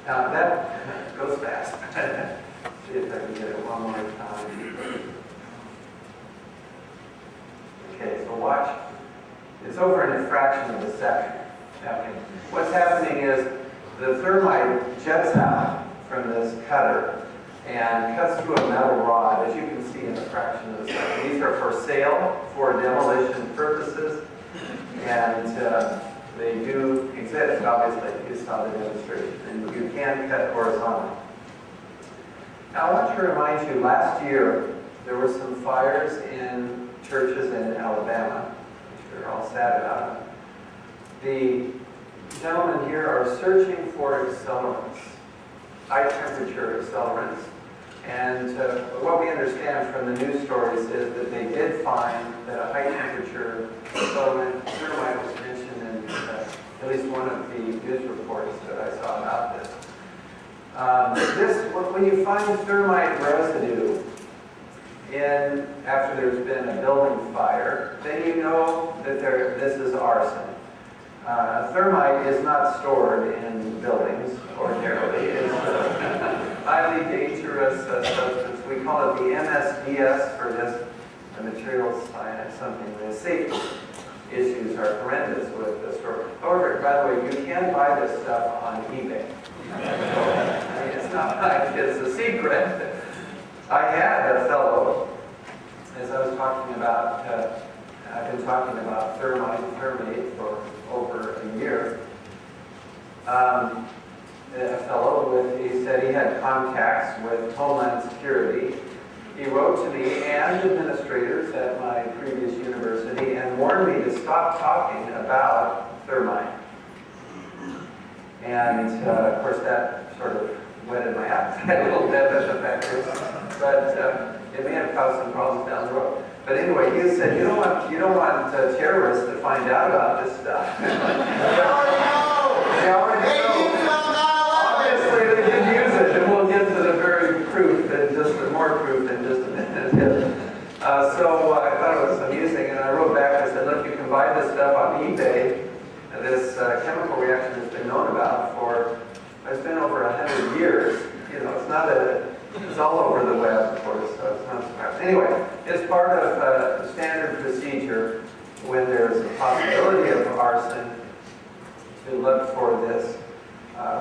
Now that goes fast. See if I can get it one more time. Okay, so watch. It's over in a fraction of a second. Okay. What's happening is the thermite jets out from this cutter and cuts through a metal rod, as you can see in a fraction of a second. These are for sale, for demolition purposes, and they do exist, obviously. You saw the demonstration, and you can cut horizontally. Now, I want to remind you, last year there were some fires in churches in Alabama, which we're all sad about. The gentlemen here are searching for accelerants, high temperature accelerants. And what we understand from the news stories is that they did find that a high temperature accelerant, thermite, was mentioned in at least one of the news reports that I saw about this. When you find thermite residue after there's been a building fire, then you know that this is arson. Thermite is not stored in buildings ordinarily. It's a highly dangerous substance. We call it the MSDS for this, the materials science, something. The safety issues are horrendous with this store. However, by the way, you can buy this stuff on eBay. I mean, it's not like it's a secret. I had a fellow, as I was talking about, I've been talking about thermite and thermate for over a year. A fellow he said he had contacts with Homeland Security. He wrote to me and administrators at my previous university and warned me to stop talking about thermite. And of course that sort of whetted my appetite a little bit, as the fact is. But it may have caused some problems down the road. But anyway, he said, you don't want terrorists to find out about this stuff. They already know. They already know. Obviously, they can use it, and we'll get to the very proof, and just more proof in just a minute. So I thought it was amusing, and I wrote back. I said, look, you can buy this stuff on eBay. This chemical reaction has been known about for it's been over 100 years. You know, it's all over the web, of course, so it's not surprising. Anyway, it's part of standard procedure when there's a possibility of arson to look for this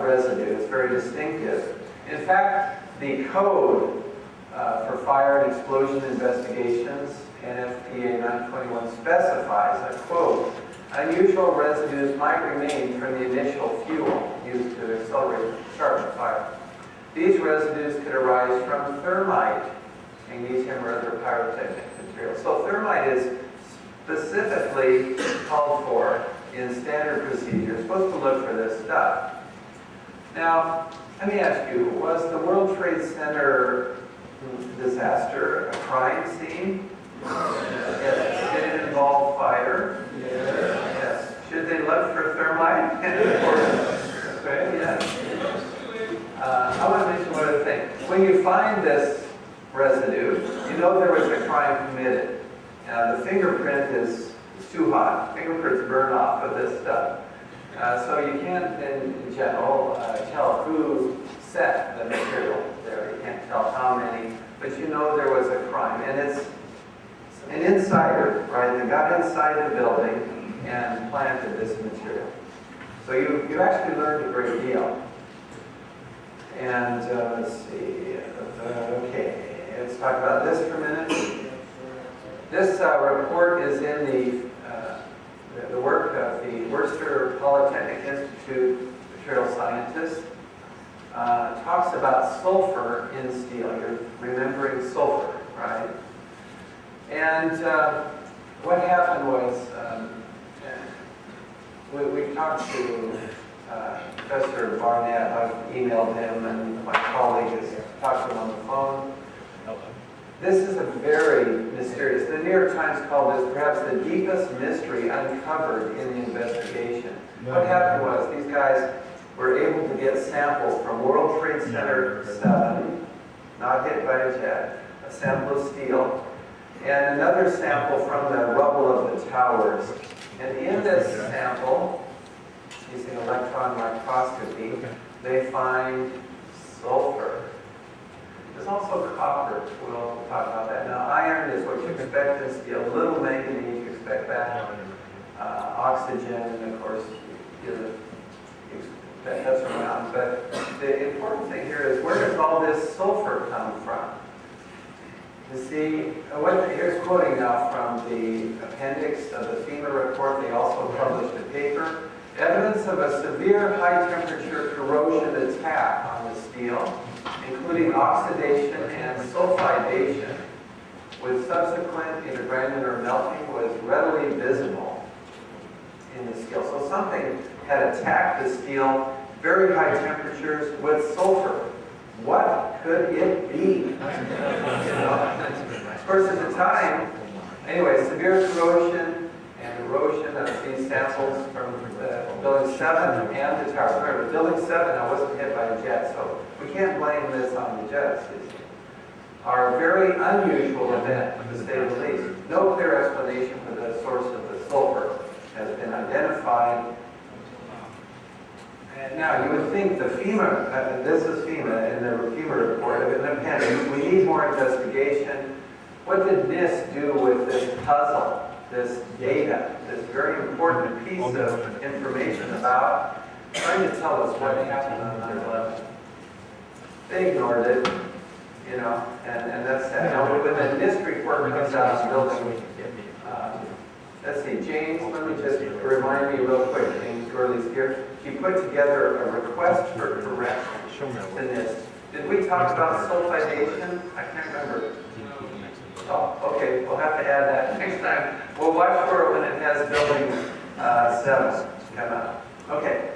residue. It's very distinctive. In fact, the code for fire and explosion investigations, NFPA 921, specifies, I quote, unusual residues might remain from the initial fuel used to accelerate sharpen fire. These residues could arise from thermite, magnesium, or other pyrotechnic materials. So thermite is specifically called for in standard procedure. You're supposed to look for this stuff. Now, let me ask you, was the World Trade Center disaster a crime scene? Yes. Did it involve fire? Yes. Should they look for thermite? Okay, yes. I want to mention one other thing. When you find this residue, you know there was a crime committed. The fingerprint is too hot. Fingerprints burn off of this stuff. So you can't, in general, tell who set the material there. You can't tell how many, but you know there was a crime. And it's an insider, right? They got inside the building and planted this material. So you actually learned a great deal. And let's see, okay, let's talk about this for a minute. This report is in the work of the Worcester Polytechnic Institute material scientist. Talks about sulfur in steel. You're remembering sulfur, right? And what happened was, we talked to Professor Barnett. I've emailed him, and my colleague has talked to him on the phone. This is a very mysterious. The New York Times called this perhaps the deepest mystery uncovered in the investigation. What happened was these guys were able to get samples from World Trade Center 7, not hit by a jet, a sample of steel, and another sample from the rubble of the towers. And in this sample, using electron microscopy, they find sulfur. There's also copper. We'll talk about that. Now, iron is what you expect in steel. A little manganese, you expect that. Oxygen, and of course, that's around. But the important thing here is, where does all this sulfur come from? You see, here's quoting now from the appendix of the FEMA report. They also published a paper. Evidence of a severe high-temperature corrosion attack on the steel, including oxidation and sulfidation, with subsequent intergranular melting, was readily visible in the steel. So something had attacked the steel, very high temperatures with sulfur. What could it be? Of course, at the time, anyway, severe corrosion and erosion of these samples from Building 7 and the tower. Remember, Building 7 I wasn't hit by a jet, so we can't blame this on the jets. Are a very unusual event, to say the least. No clear explanation for the source of the sulfur has been identified. And now, you would think the FEMA, this is FEMA in the FEMA report, of an appendix. We need more investigation. What did NIST do with this puzzle, this data, this very important piece of information about trying to tell us what happened on 9/11? They ignored it, you know, and that's sad. Now, when the NIST report comes out of the building, let's see, James, let me just remind me real quick, James Gurley's here. He put together a request for correction to NIST. Did we talk about sulfidation? I can't remember. Oh, okay, we'll have to add that next time. We'll watch for it when it has Building 7 come out. Okay.